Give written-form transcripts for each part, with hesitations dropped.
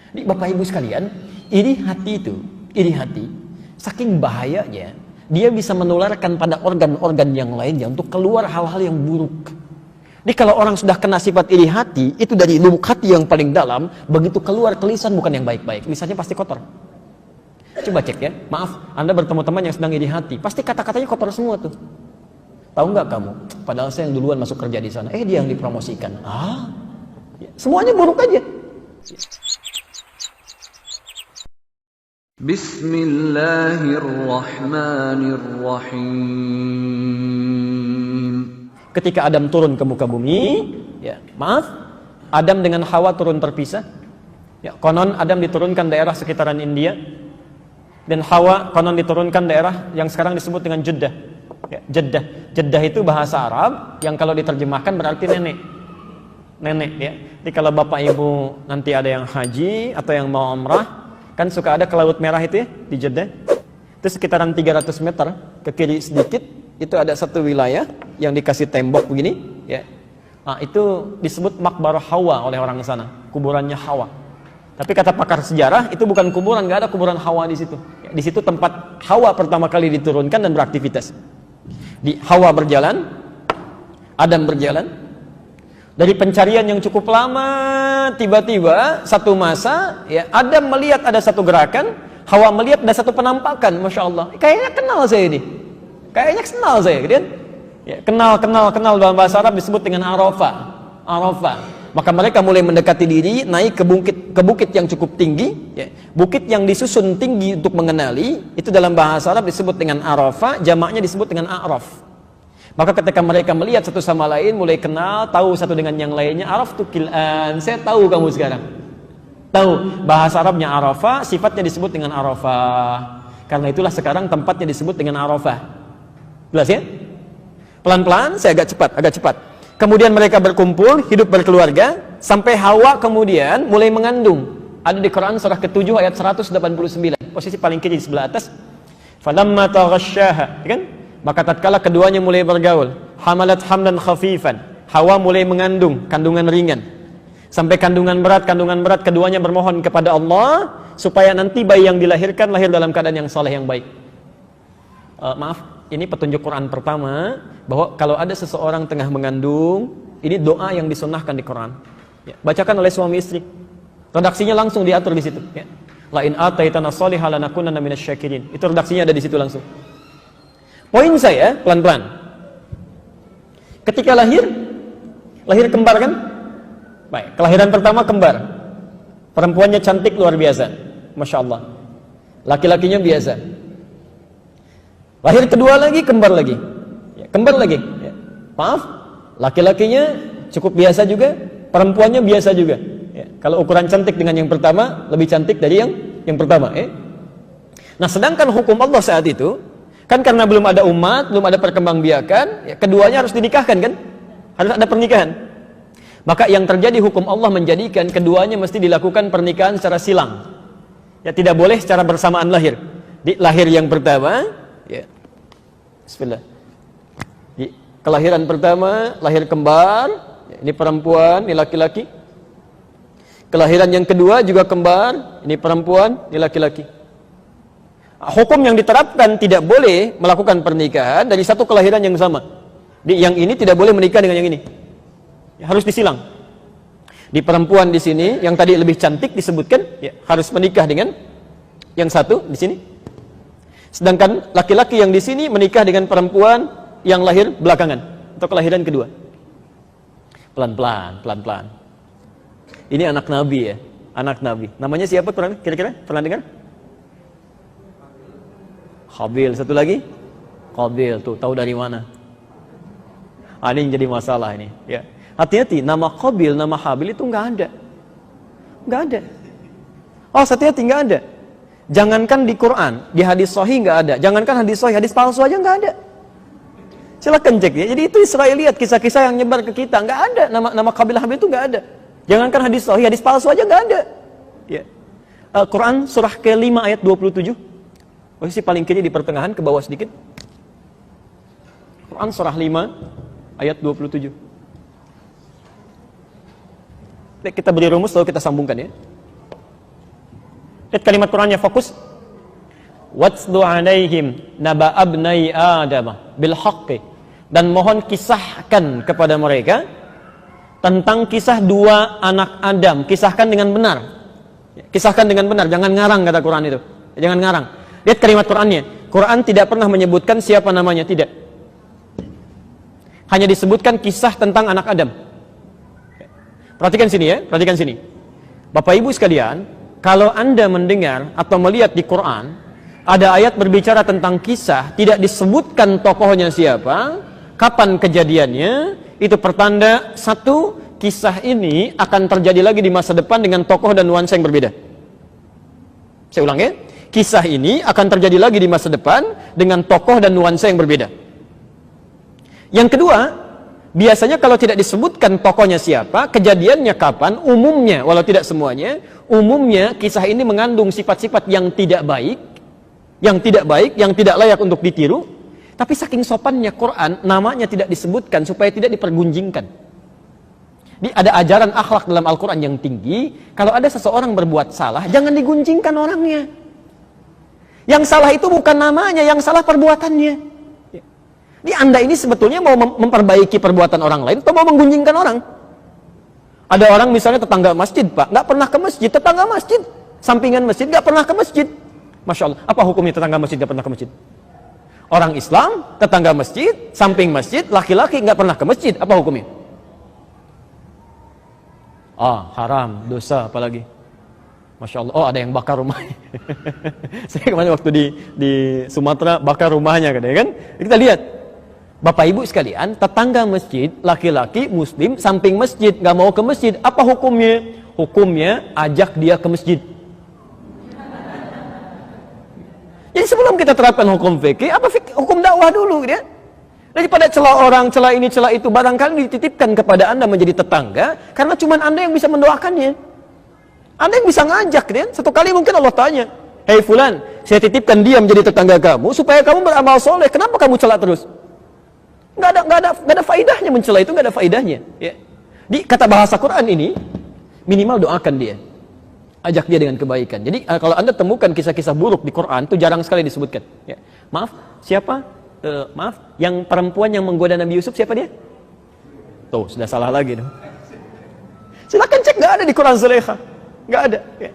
Bapak Ibu sekalian, iri hati, saking bahayanya, dia bisa menularkan pada organ-organ yang lainnya untuk keluar hal-hal yang buruk. Jadi kalau orang sudah kena sifat iri hati, itu dari lubuk hati yang paling dalam, begitu keluar lisan bukan yang baik-baik, lisannya pasti kotor. Coba cek ya, maaf, Anda bertemu teman yang sedang iri hati, pasti kata-katanya kotor semua tuh. Tahu nggak kamu? Padahal saya yang duluan masuk kerja di sana, dia yang dipromosikan. Semuanya buruk aja. Bismillahirrahmanirrahim. Ketika Adam turun ke muka bumi, Adam dengan Hawa turun terpisah. Konon Adam diturunkan daerah sekitaran India, dan Hawa konon diturunkan daerah yang sekarang disebut dengan Jeddah. Jeddah itu bahasa Arab yang kalau diterjemahkan berarti nenek. Jadi kalau Bapak Ibu nanti ada yang haji atau yang mau umrah, kan suka ada ke Laut Merah itu ya, di Jeddah. Itu sekitaran 300 meter ke kiri sedikit, itu ada satu wilayah yang dikasih tembok begini, ya. Itu disebut Makbarah Hawa oleh orang sana, kuburannya Hawa. Tapi kata pakar sejarah, itu bukan kuburan, nggak ada kuburan Hawa di situ. Di situ tempat Hawa pertama kali diturunkan dan beraktivitas. Di Hawa berjalan, Adam berjalan. Dari pencarian yang cukup lama, tiba-tiba satu masa, Adam melihat ada satu gerakan, Hawa melihat ada satu penampakan, Masya Allah. Kayaknya kenal saya ini. Gitu kan? Kenal dalam bahasa Arab disebut dengan Arafah. Maka mereka mulai mendekati diri, naik ke bukit yang cukup tinggi, bukit yang disusun tinggi untuk mengenali, itu dalam bahasa Arab disebut dengan Arafah, jamaknya disebut dengan A'raf. Maka ketika mereka melihat satu sama lain, mulai kenal, tahu satu dengan yang lainnya, Araf tukil'an, saya tahu kamu sekarang. Tahu, bahasa Arabnya Arafah, sifatnya disebut dengan Arafah. Karena itulah sekarang tempatnya disebut dengan Arafah. Jelas ya? Pelan-pelan, saya agak cepat. Kemudian mereka berkumpul, hidup berkeluarga, sampai Hawa kemudian mulai mengandung. Ada di Quran surah ke-7 ayat 189, posisi paling kiri di sebelah atas. Falamma taghasyaha, kan? Maka tatkala keduanya mulai bergaul, hamalat hamlan khafifan, Hawa mulai mengandung kandungan ringan. Sampai kandungan berat, keduanya bermohon kepada Allah supaya nanti bayi yang dilahirkan lahir dalam keadaan yang saleh, yang baik. Ini petunjuk Quran pertama bahwa kalau ada seseorang tengah mengandung, ini doa yang disunnahkan di Quran. Bacakan oleh suami istri. Redaksinya langsung diatur di situ. La in ataitana shalihan lanakunanna minasyakirin. Itu redaksinya ada di situ langsung. Poin saya, pelan-pelan. Ketika lahir kembar kan? Baik, kelahiran pertama kembar. Perempuannya cantik luar biasa, Masya Allah. Laki-lakinya biasa. Lahir kedua lagi, kembar lagi. Maaf, laki-lakinya cukup biasa juga, perempuannya biasa juga. Kalau ukuran cantik dengan yang pertama, lebih cantik dari yang pertama. Nah, sedangkan hukum Allah saat itu, kan karena belum ada umat, belum ada perkembangbiakan, keduanya harus dinikahkan kan? Harus ada pernikahan. Maka yang terjadi hukum Allah menjadikan keduanya mesti dilakukan pernikahan secara silang. Tidak boleh secara bersamaan lahir. Di lahir yang pertama, bismillah. Di kelahiran pertama, lahir kembar, ini perempuan, ini laki-laki. Kelahiran yang kedua juga kembar, ini perempuan, ini laki-laki. Hukum yang diterapkan tidak boleh melakukan pernikahan dari satu kelahiran yang sama. Yang ini tidak boleh menikah dengan yang ini. Harus disilang. Di perempuan di sini yang tadi lebih cantik disebutkan, harus menikah dengan yang satu di sini. Sedangkan laki-laki yang di sini menikah dengan perempuan yang lahir belakangan atau kelahiran kedua. Pelan-pelan. Ini anak Nabi ya, anak Nabi. Namanya siapa kira-kira? Pernah dengar? Habil, satu lagi Qabil, tuh tahu dari mana? Ini jadi masalah ini. Hati-hati, nama Qabil, nama Habil itu nggak ada. Hati-hati, nggak ada. Jangankan di Quran, di hadis sahih nggak ada. Jangankan hadis sahih, hadis palsu aja nggak ada. Silakan cek ya. Jadi itu Israeliat, kisah-kisah yang nyebar ke kita, nggak ada nama Qabil Habil itu nggak ada. Jangankan hadis sahih, hadis palsu aja nggak ada. Quran surah ke-5 ayat 27. Posisi paling kiri di pertengahan, ke bawah sedikit. Quran surah 5 ayat 27. Kita beri rumus lalu kita sambungkan ya. Lihat kalimat Qur'annya, fokus. Watslu alaihim naba abnai Adam bil haqqi. Dan mohon kisahkan kepada mereka tentang kisah dua anak Adam. Kisahkan dengan benar. Kisahkan dengan benar, jangan ngarang kata Quran itu. Jangan ngarang. Lihat kalimat Qur'annya. Quran tidak pernah menyebutkan siapa namanya, tidak. Hanya disebutkan kisah tentang anak Adam. Perhatikan sini ya, perhatikan sini. Bapak Ibu sekalian, kalau Anda mendengar atau melihat di Quran ada ayat berbicara tentang kisah, tidak disebutkan tokohnya siapa, kapan kejadiannya, itu pertanda satu, kisah ini akan terjadi lagi di masa depan dengan tokoh dan nuansa yang berbeda. Saya ulang ya, kisah ini akan terjadi lagi di masa depan dengan tokoh dan nuansa yang berbeda. Yang kedua, biasanya kalau tidak disebutkan tokohnya siapa, kejadiannya kapan, umumnya, walau tidak semuanya, umumnya kisah ini mengandung sifat-sifat yang tidak baik, yang tidak layak untuk ditiru. Tapi saking sopannya Quran, namanya tidak disebutkan supaya tidak dipergunjingkan. Ada ajaran akhlak dalam Al-Quran yang tinggi. Kalau ada seseorang berbuat salah, jangan digunjingkan orangnya. Yang salah itu bukan namanya, yang salah perbuatannya. Jadi Anda ini sebetulnya mau memperbaiki perbuatan orang lain atau mau menggunjingkan orang? Ada orang misalnya tetangga masjid, Pak, nggak pernah ke masjid, tetangga masjid, sampingan masjid, nggak pernah ke masjid. Masya Allah, apa hukumnya tetangga masjid nggak pernah ke masjid? Orang Islam, tetangga masjid, samping masjid, laki-laki nggak pernah ke masjid, apa hukumnya? Haram, dosa apalagi. Masya Allah, ada yang bakar rumahnya. Saya kemarin waktu di Sumatera bakar rumahnya kan? Kita lihat, Bapak Ibu sekalian, tetangga masjid, laki-laki, muslim, samping masjid, nggak mau ke masjid, apa hukumnya? Hukumnya ajak dia ke masjid. Jadi sebelum kita terapkan hukum fikih, hukum dakwah dulu ya. Daripada celah orang, celah ini, celah itu, barangkali dititipkan kepada Anda menjadi tetangga, karena cuma Anda yang bisa mendoakannya. Anda yang bisa ngajak kan? Satu kali mungkin Allah tanya, "Hei fulan, saya titipkan dia menjadi tetangga kamu supaya kamu beramal soleh. Kenapa kamu celah terus?" Nggak ada faidahnya mencela itu, nggak ada faidahnya. Ya. Di kata bahasa Quran ini, minimal doakan dia. Ajak dia dengan kebaikan. Jadi kalau Anda temukan kisah-kisah buruk di Quran itu jarang sekali disebutkan. Ya. Maaf, siapa? Yang perempuan yang menggoda Nabi Yusuf siapa dia? Tuh, sudah salah lagi. Silakan cek, nggak ada di Quran Zulaikha, nggak ada. Ya.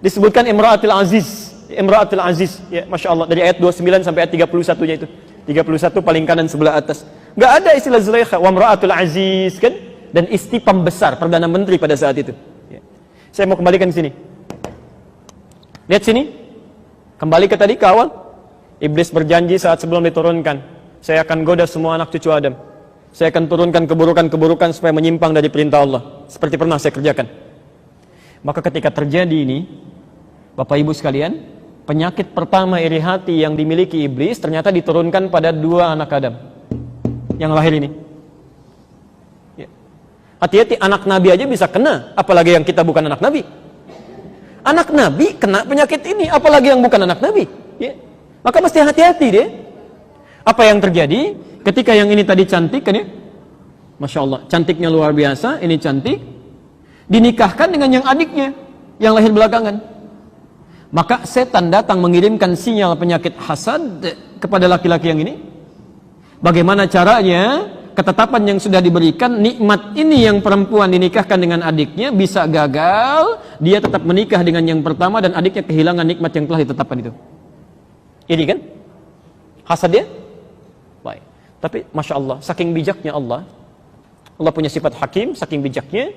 Disebutkan Imra'atul Aziz, Imra'atul Aziz. Ya, Masya Allah, dari ayat 29 sampai ayat 31-nya itu. 31 paling kanan sebelah atas. Nggak ada istilah Zulaikha, wa Imra'atul Aziz kan? Dan istri pembesar, Perdana Menteri pada saat itu. Ya. Saya mau kembalikan sini. Lihat sini. Kembali ke tadi, ke awal. Iblis berjanji saat sebelum diturunkan, saya akan goda semua anak cucu Adam. Saya akan turunkan keburukan-keburukan supaya menyimpang dari perintah Allah. Seperti pernah saya kerjakan. Maka ketika terjadi ini, Bapak Ibu sekalian, penyakit pertama iri hati yang dimiliki iblis ternyata diturunkan pada dua anak Adam yang lahir ini. Hati-hati, anak Nabi aja bisa kena, apalagi yang kita bukan anak Nabi. Anak Nabi kena penyakit ini, apalagi yang bukan anak Nabi. Ya. Maka mesti hati-hati deh. Apa yang terjadi ketika yang ini tadi cantik kan ya? Masya Allah, cantiknya luar biasa, ini cantik, dinikahkan dengan yang adiknya, yang lahir belakangan. Maka setan datang mengirimkan sinyal penyakit hasad kepada laki-laki yang ini. Bagaimana caranya? Ketetapan yang sudah diberikan, nikmat ini yang perempuan dinikahkan dengan adiknya bisa gagal, dia tetap menikah dengan yang pertama dan adiknya kehilangan nikmat yang telah ditetapkan itu. Ini kan hasad dia. Baik. Tapi Masya Allah, saking bijaknya Allah punya sifat hakim, saking bijaknya,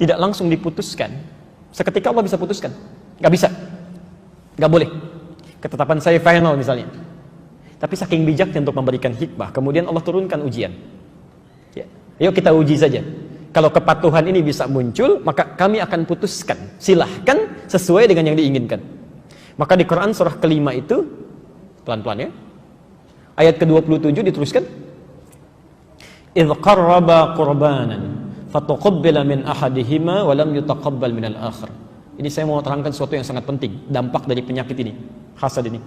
tidak langsung diputuskan. Seketika Allah bisa putuskan. Gak bisa, gak boleh. Ketetapan saya final misalnya. Tapi saking bijaknya untuk memberikan hikmah, kemudian Allah turunkan ujian. Ya. Ayo kita uji saja. Kalau kepatuhan ini bisa muncul, maka kami akan putuskan. Silahkan sesuai dengan yang diinginkan. Maka di Quran surah kelima itu, pelan-pelan ya, ayat ke-27 diteruskan. إِذْ قَرَّبَا قُرْبَانًا فَتُقَبِّلَ مِنْ أَحَدِهِمَا وَلَمْ يُتَقَبَّلْ مِنَ الْآخِرِ. Ini saya mau terangkan sesuatu yang sangat penting, dampak dari penyakit ini, hasad ini.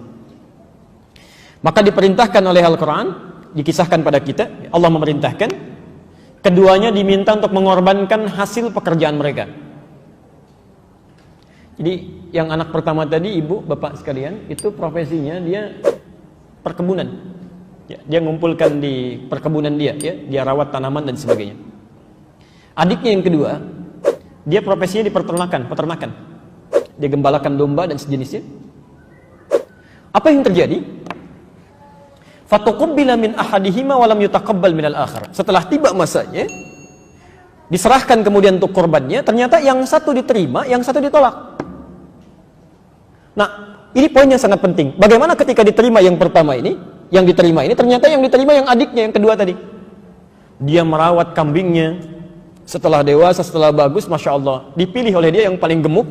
Maka diperintahkan oleh Al-Quran, dikisahkan pada kita, Allah memerintahkan, keduanya diminta untuk mengorbankan hasil pekerjaan mereka. Jadi yang anak pertama tadi, ibu, bapak sekalian, itu profesinya dia perkebunan. Ya, dia ngumpulkan di perkebunan dia, ya, dia rawat tanaman dan sebagainya. Adiknya yang kedua, dia profesinya di peternakan. Dia gembalakan domba dan sejenisnya. Apa yang terjadi? Fatuqabbila min ahadihima wa lam yutaqabbal minal akhar. Setelah tiba masanya, diserahkan kemudian untuk korbannya, ternyata yang satu diterima, yang satu ditolak. Nah, ini poin yang sangat penting. Bagaimana ketika diterima yang pertama ini, yang diterima ini, ternyata yang diterima yang adiknya, yang kedua tadi. Dia merawat kambingnya, setelah dewasa, setelah bagus, Masya Allah, dipilih oleh dia yang paling gemuk,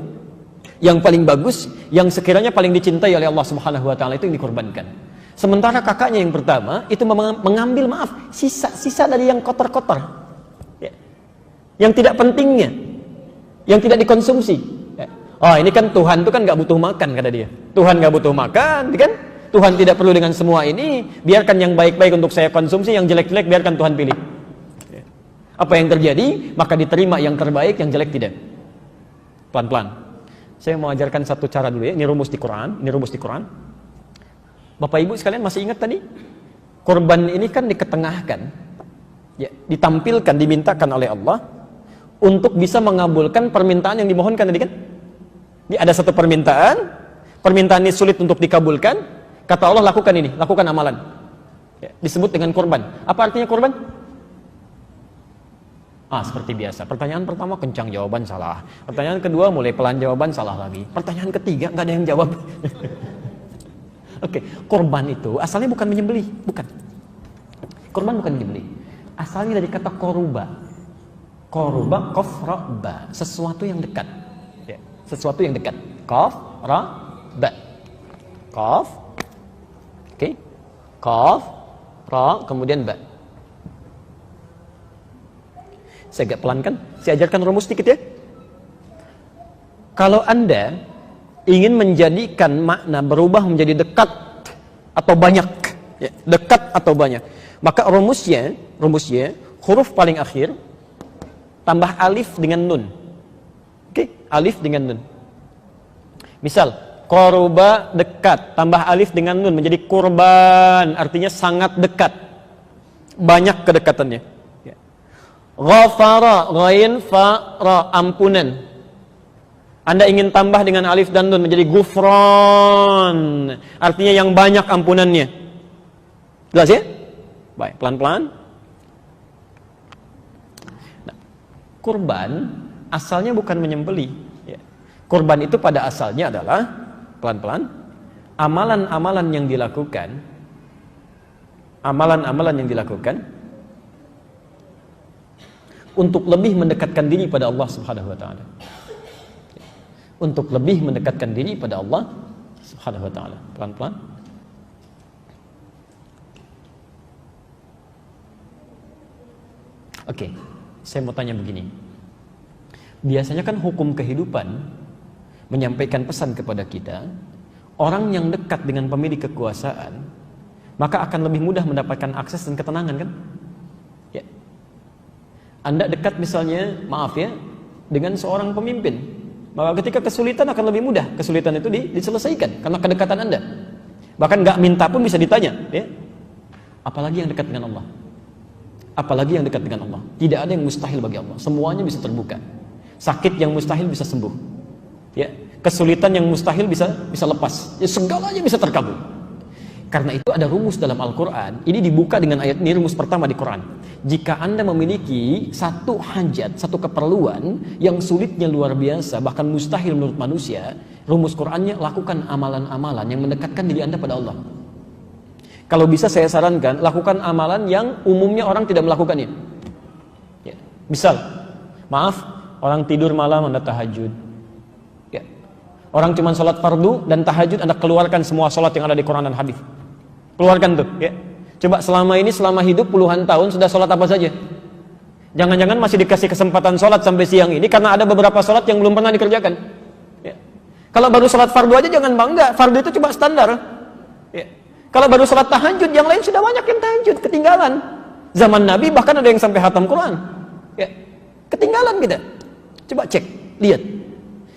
yang paling bagus, yang sekiranya paling dicintai oleh Allah Subhanahu wa Ta'ala, itu yang dikorbankan. Sementara kakaknya yang pertama itu mengambil, maaf, sisa dari yang kotor-kotor, ya, yang tidak pentingnya, yang tidak dikonsumsi. Ya. Oh, ini kan Tuhan itu kan nggak butuh makan, kata dia. Tuhan nggak butuh makan, kan? Tuhan tidak perlu dengan semua ini. Biarkan yang baik-baik untuk saya konsumsi, yang jelek-jelek biarkan Tuhan pilih. Ya. Apa yang terjadi? Maka diterima yang terbaik, yang jelek tidak. Pelan-pelan. Saya mau ajarkan satu cara dulu ya. Ini rumus di Quran. Bapak Ibu sekalian masih ingat tadi? Korban ini kan diketengahkan, ya, ditampilkan, dimintakan oleh Allah untuk bisa mengabulkan permintaan yang dimohonkan tadi kan? Jadi ada satu permintaan ini sulit untuk dikabulkan, kata Allah lakukan ini, lakukan amalan. Ya, disebut dengan korban. Apa artinya korban? Seperti biasa. Pertanyaan pertama kencang, jawaban salah. Pertanyaan kedua mulai pelan, jawaban salah lagi. Pertanyaan ketiga nggak ada yang jawab. Oke, korban itu asalnya bukan menyembelih, bukan. Korban bukan menyembelih. Asalnya dari kata koruba. Koruba, kofraba, sesuatu yang dekat. Ya, sesuatu yang dekat. Kof, ra, ba. Kof, oke. Kof, ra, kemudian ba. Saya agak pelan kan? Saya ajarkan rumus sedikit ya. Kalau Anda ingin menjadikan makna berubah menjadi dekat atau banyak, ya, dekat atau banyak, maka rumusnya huruf paling akhir tambah alif dengan nun. Oke, alif dengan nun. Misal koruba dekat, tambah alif dengan nun menjadi kurban, artinya sangat dekat, banyak kedekatannya. Ghafara, ghain, fa, ra, ampunan. Anda ingin tambah dengan alif dan nun menjadi gufron, artinya yang banyak ampunannya. Jelas ya? Baik, pelan-pelan. Nah, kurban asalnya bukan menyembelih. Ya. Kurban itu pada asalnya adalah, pelan-pelan, amalan-amalan yang dilakukan, untuk lebih mendekatkan diri pada Allah Subhanahu wa Ta'ala. Untuk lebih mendekatkan diri pada Allah Subhanahu wa Ta'ala. Pelan-pelan. Oke, saya mau tanya begini. Biasanya kan hukum kehidupan menyampaikan pesan kepada kita, orang yang dekat dengan pemilik kekuasaan, maka akan lebih mudah mendapatkan akses dan ketenangan kan? Ya. Anda dekat misalnya, maaf ya, dengan seorang pemimpin, maka ketika kesulitan akan lebih mudah kesulitan itu diselesaikan karena kedekatan Anda. Bahkan nggak minta pun bisa ditanya, ya. Apalagi yang dekat dengan Allah. Apalagi yang dekat dengan Allah. Tidak ada yang mustahil bagi Allah. Semuanya bisa terbuka. Sakit yang mustahil bisa sembuh. Ya, kesulitan yang mustahil bisa lepas. Ya, segalanya bisa terkabul. Karena itu ada rumus dalam Al-Quran. Ini dibuka dengan ayat ini, rumus pertama di Quran. Jika Anda memiliki satu hajat, satu keperluan yang sulitnya luar biasa, bahkan mustahil menurut manusia, rumus Qurannya, lakukan amalan-amalan yang mendekatkan diri Anda pada Allah. Kalau bisa saya sarankan, lakukan amalan yang umumnya orang tidak melakukannya. Ya. Misal, maaf, orang tidur malam Anda tahajud. Ya. Orang cuma sholat fardu dan tahajud, Anda keluarkan semua sholat yang ada di Quran dan hadis. Keluarkan tuh, ya. Coba selama hidup puluhan tahun sudah sholat apa saja? Jangan-jangan masih dikasih kesempatan sholat sampai siang ini karena ada beberapa sholat yang belum pernah dikerjakan. Ya. Kalau baru sholat fardu aja jangan bangga, fardu itu cuma standar. Ya. Kalau baru sholat tahajud, yang lain sudah banyak yang tahajud, ketinggalan. Zaman Nabi bahkan ada yang sampai khatam Quran. Ya. Ketinggalan kita. Coba cek, lihat.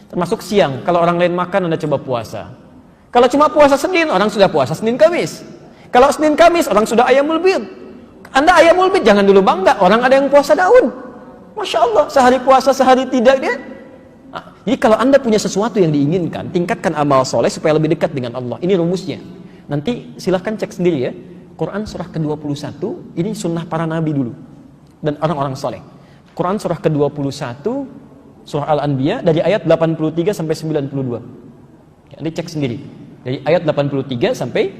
Termasuk siang, kalau orang lain makan, Anda coba puasa. Kalau cuma puasa Senin, orang sudah puasa Senin Kamis. Kalau Senin Kamis, orang sudah ayamul bid. Anda ayamul bid, jangan dulu bangga, orang ada yang puasa daun. Masya Allah, sehari puasa, sehari tidak dia. Nah, jadi kalau Anda punya sesuatu yang diinginkan, tingkatkan amal soleh supaya lebih dekat dengan Allah. Ini rumusnya. Nanti silahkan cek sendiri ya. Quran surah ke-21, ini sunnah para nabi dulu. Dan orang-orang soleh. Quran surah ke-21, surah Al-Anbiya, dari ayat 83 sampai 92. Ya, nanti cek sendiri. Dari ayat 83 sampai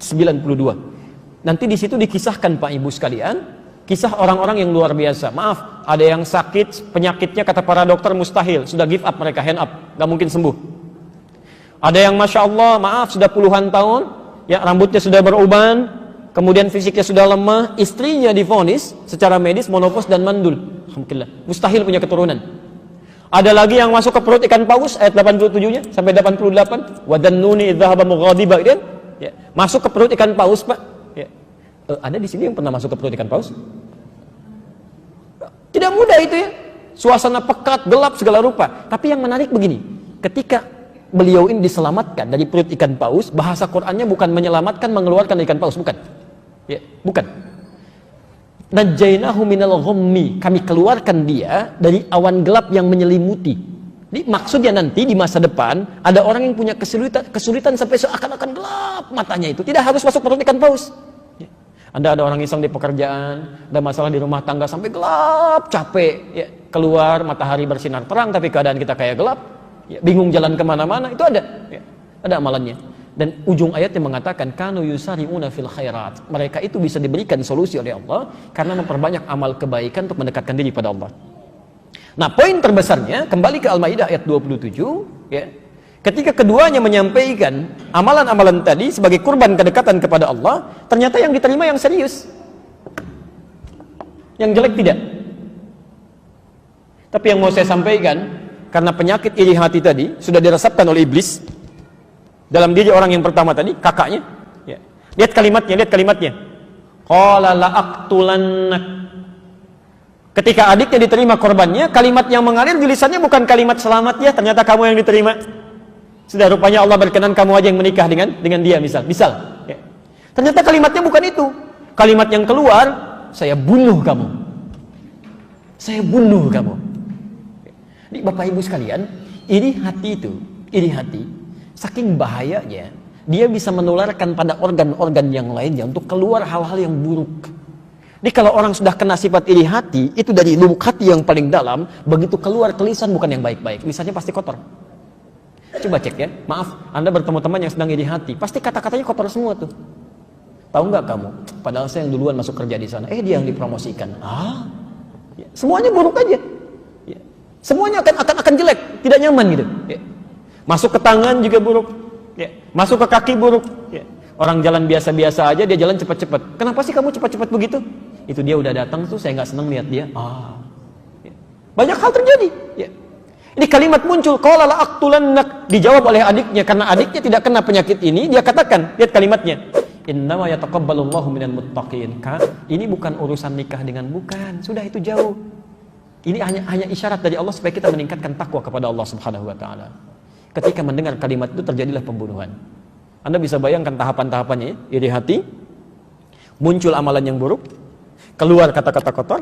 92. Nanti di situ dikisahkan Pak Ibu sekalian, kisah orang-orang yang luar biasa. Maaf, ada yang sakit, penyakitnya kata para dokter mustahil, sudah give up mereka, hand up, gak mungkin sembuh. Ada yang Masya Allah, maaf, sudah puluhan tahun, ya rambutnya sudah beruban, kemudian fisiknya sudah lemah, istrinya divonis secara medis monopause dan mandul. Alhamdulillah, mustahil punya keturunan. Ada lagi yang masuk ke perut ikan paus, ayat 87-nya sampai 88. Wadannuni idzahaba mughadiba, ya, masuk ke perut ikan paus, Pak. Ya. Ada di sini yang pernah masuk ke perut ikan paus? Tidak mudah itu ya. Suasana pekat, gelap segala rupa. Tapi yang menarik begini, ketika beliau ini diselamatkan dari perut ikan paus, bahasa Qur'annya bukan menyelamatkan, mengeluarkan ikan paus, bukan. Ya, bukan. Najainahu minal ghammi, kami keluarkan dia dari awan gelap yang menyelimuti. Jadi maksudnya nanti di masa depan ada orang yang punya kesulitan sampai seakan-akan gelap matanya itu, tidak harus masuk perut ikan paus. Ya. Anda ada orang iseng di pekerjaan, ada masalah di rumah tangga sampai gelap, capek, ya, keluar matahari bersinar terang tapi keadaan kita kayak gelap, ya, bingung jalan kemana-mana, itu ada, ya, ada amalannya. Dan ujung ayatnya mengatakan kanu yusari'una fil khairat. Mereka itu bisa diberikan solusi oleh Allah karena memperbanyak amal kebaikan untuk mendekatkan diri pada Allah. Nah, poin terbesarnya kembali ke Al-Maidah ayat 27, ya. Ketika keduanya menyampaikan amalan-amalan tadi sebagai kurban kedekatan kepada Allah, ternyata yang diterima yang serius. Yang jelek tidak. Tapi yang mau saya sampaikan, karena penyakit iri hati tadi sudah diresapkan oleh iblis dalam diri orang yang pertama tadi, kakaknya, ya. Lihat kalimatnya. Qala la'aqtulannak. Ketika adiknya diterima korbannya, kalimat yang mengalir di lisannya bukan kalimat selamat ya, ternyata kamu yang diterima. Sudah rupanya Allah berkenan kamu aja yang menikah dengan dia misal, ya. Ternyata kalimatnya bukan itu. Kalimat yang keluar, saya bunuh kamu. Saya bunuh kamu. Jadi Bapak Ibu sekalian, iri hati saking bahayanya, dia bisa menularkan pada organ-organ yang lainnya untuk keluar hal-hal yang buruk. Jadi kalau orang sudah kena sifat iri hati, itu dari lubuk hati yang paling dalam, begitu keluar ke lisan bukan yang baik-baik, lisannya pasti kotor. Coba cek ya, maaf, Anda bertemu teman yang sedang iri hati, pasti kata-katanya kotor semua tuh. Tahu nggak kamu? Padahal saya yang duluan masuk kerja di sana, dia yang dipromosikan. Ya, semuanya buruk aja. Ya. Semuanya akan jelek, tidak nyaman gitu. Ya. Masuk ke tangan juga buruk, ya. Masuk ke kaki buruk, ya. Orang jalan biasa-biasa aja, dia jalan cepat-cepat. Kenapa sih kamu cepat-cepat begitu? Itu dia udah datang tuh, saya nggak senang lihat dia. Ya. Banyak hal terjadi. Ya. Ini kalimat muncul, qala la'aqtulannak, dijawab oleh adiknya karena adiknya tidak kena penyakit ini. Dia katakan, lihat kalimatnya, innama yataqabbalullahu minal muttaqin. Ini bukan urusan nikah dengan bukan, sudah itu jauh. Ini hanya isyarat dari Allah supaya kita meningkatkan takwa kepada Allah Subhanahu wa taala. Ketika mendengar kalimat itu terjadilah pembunuhan. Anda bisa bayangkan tahapan-tahapannya, ya? Iri hati, muncul amalan yang buruk, keluar kata-kata kotor,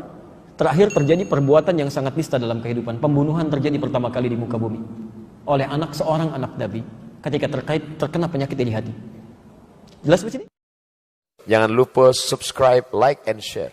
terakhir terjadi perbuatan yang sangat nista dalam kehidupan. Pembunuhan terjadi pertama kali di muka bumi oleh seorang anak Nabi ketika terkena penyakit iri hati. Jelas di sini? Jangan lupa subscribe, like, and share.